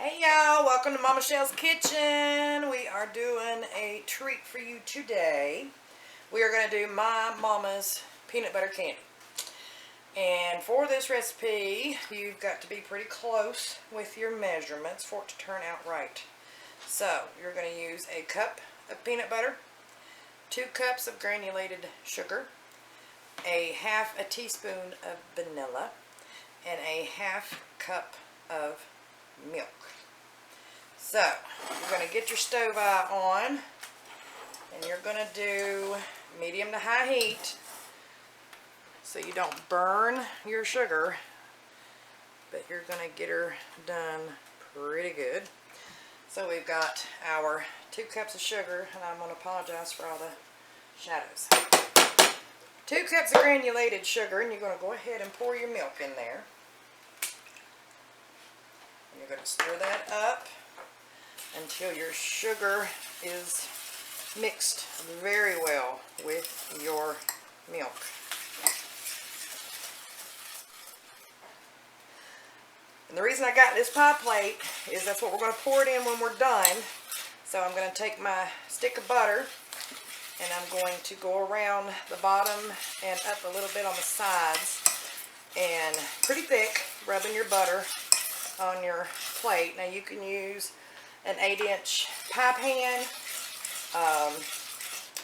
Hey y'all, welcome to Mama Shell's Kitchen. We are doing a treat for you today. We are going to do my mama's peanut butter candy. And for this recipe, you've got to be pretty close with your measurements for it to turn out right. So, you're going to use a cup of peanut butter, 2 cups of granulated sugar, a half a teaspoon of vanilla, and a half cup of milk. So, you're going to get your stove eye on, and you're going to do medium to high heat so you don't burn your sugar, but you're going to get her done pretty good. So we've got our 2 cups of sugar, and I'm going to apologize for all the shadows. 2 cups of granulated sugar, and you're going to go ahead and pour your milk in there. And you're going to stir that up until your sugar is mixed very well with your milk. And the reason I got this pie plate is that's what we're going to pour it in when we're done. So I'm going to take my stick of butter and I'm going to go around the bottom and up a little bit on the sides and pretty thick, rubbing your butter on your plate. Now you can use an 8-inch pie pan.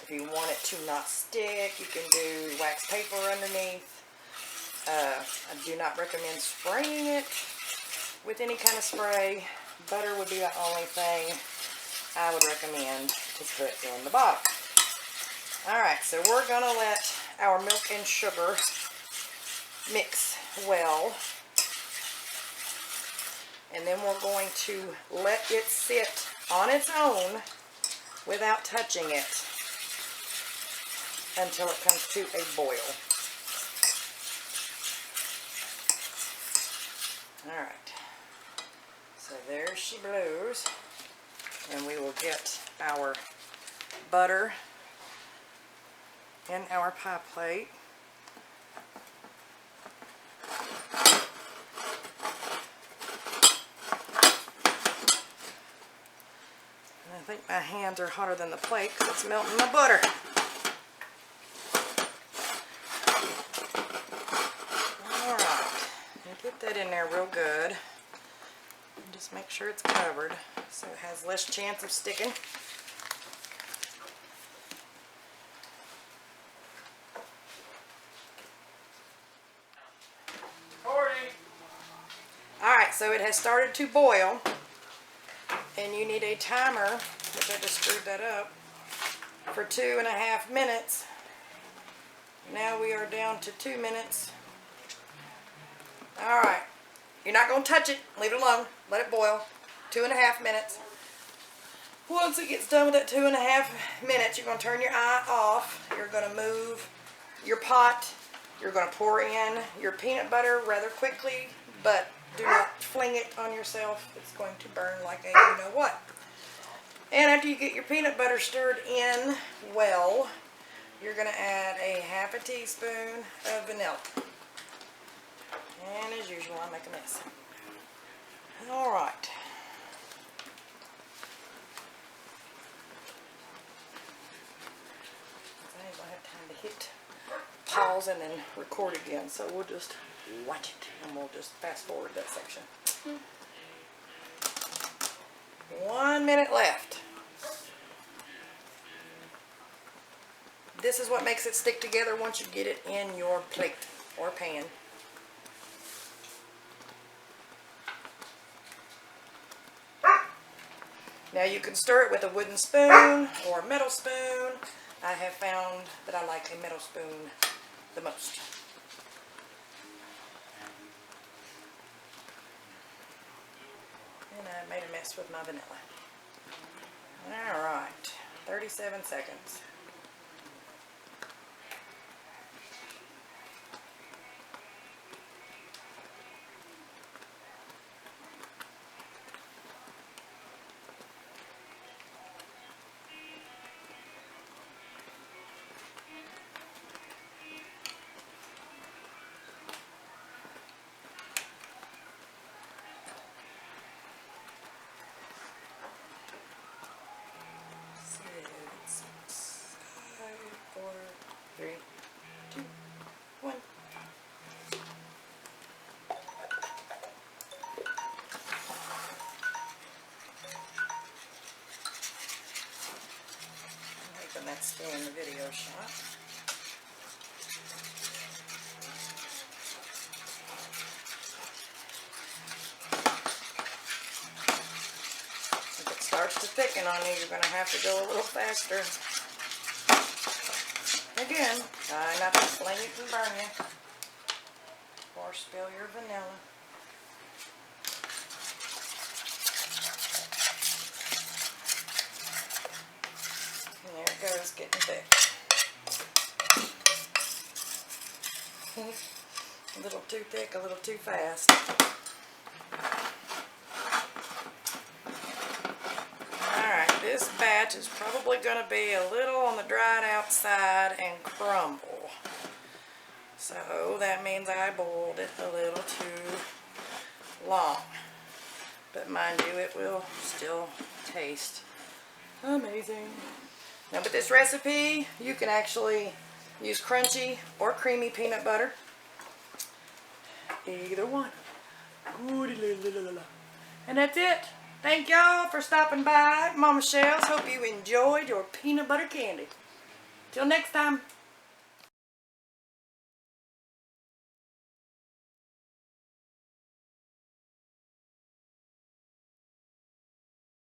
If you want it to not stick, you can do wax paper underneath. I do not recommend spraying it with any kind of spray. Butter would be the only thing I would recommend to put in the bottom. Alright, so we're going to let our milk and sugar mix well. And then we're going to let it sit on its own without touching it until it comes to a boil. Alright, so there she blows, and we will get our butter in our pie plate. I think my hands are hotter than the plate because it's melting my butter. Alright, and get that in there real good. And just make sure it's covered so it has less chance of sticking. Alright, so it has started to boil. And you need a timer, which I just screwed that up, for 2.5 minutes. Now we are down to 2 minutes. Alright, you're not going to touch it, leave it alone, let it boil. 2.5 minutes. Once it gets done with that 2.5 minutes, you're going to turn your eye off. You're going to move your pot. You're going to pour in your peanut butter rather quickly, but do not fling it on yourself. It's going to burn like a you-know-what. And after you get your peanut butter stirred in well, you're going to add a half a teaspoon of vanilla. And as usual, I make a mess. Alright. I ain't going to have time to hit pause and then record again, so we'll just watch it and we'll just fast forward that section. 1 minute left. This is what makes it stick together once you get it in your plate or pan. Now you can stir it with a wooden spoon or a metal spoon. I have found that I like a metal spoon the most. And I made a mess with my vanilla. Alright, 37 seconds. might stay in the video shot. If it starts to thicken on you, you're going to have to go a little faster. Again, try not to sling it and burn you, or spill your vanilla. And there it goes, getting thick. A little too thick, a little too fast. Alright, this batch is probably going to be a little on the dried out side and crumble. So that means I boiled it a little too long. But mind you, it will still taste amazing. Now with this recipe, you can actually use crunchy or creamy peanut butter. Either one. And that's it. Thank y'all for stopping by Mama Shell's. Hope you enjoyed your peanut butter candy. Till next time.